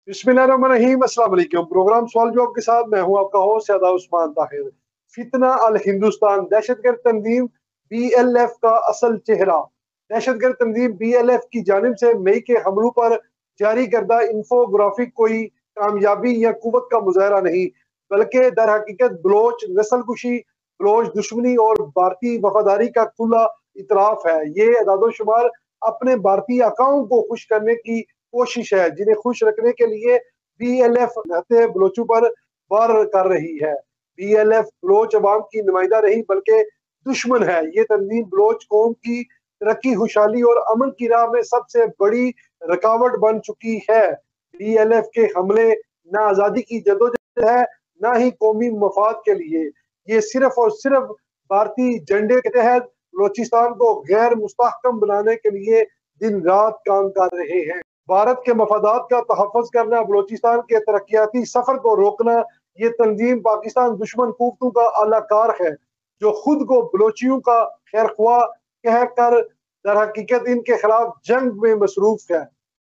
बिस्मिल्लाहिर्रहमानिर्रहीम, अस्सलाम वालेकुम। प्रोग्राम सवाल जवाब के साथ मैं हूं आपका होस्ट सैयद उस्मान ताहिर। फितना अल हिंदुस्तान दहशतगर्द तंजीम BLF का असल चेहरा। दहशतगर्द तंजीम BLF की जानिब से मई के हमलों पर जारी करदा इंफोग्राफिक कोई कामयाबी या कुव्वत का मुजाहरा नहीं, बल्कि दर हकीकत बलोच नस्लकुशी, बलोच दुश्मनी और भारतीय वफादारी का खुला इतराफ है। ये अदादोशुमार अपने भारतीय आकाओं को खुश करने की कोशिश है, जिन्हें खुश रखने के लिए BLF रहते बलोचों पर वार कर रही है। BLF बलोच अवाम की नुमाइंदा नहीं बल्कि दुश्मन है। ये तंजीम बलोच कौम की तरक्की, खुशहाली और अमन की राह में सबसे बड़ी रुकावट बन चुकी है। BLF के हमले न आज़ादी की जदोजहद है, न ही कौमी मफाद के लिए। ये सिर्फ और सिर्फ भारतीय झंडे के तहत बलोचिस्तान को गैर मुस्तहकम बनाने के लिए दिन रात काम कर रहे हैं। भारत के मफादात का तहफ़्फ़ुज़ करना, बलोचिस्तान के तरक्याती सफर को रोकना, ये तंजीम पाकिस्तान दुश्मन कुव्वतों का आलाकार है, जो खुद को बलोचियों का खैर ख्वाह कह कर दर हकीकत इनके खिलाफ जंग में मसरूफ है।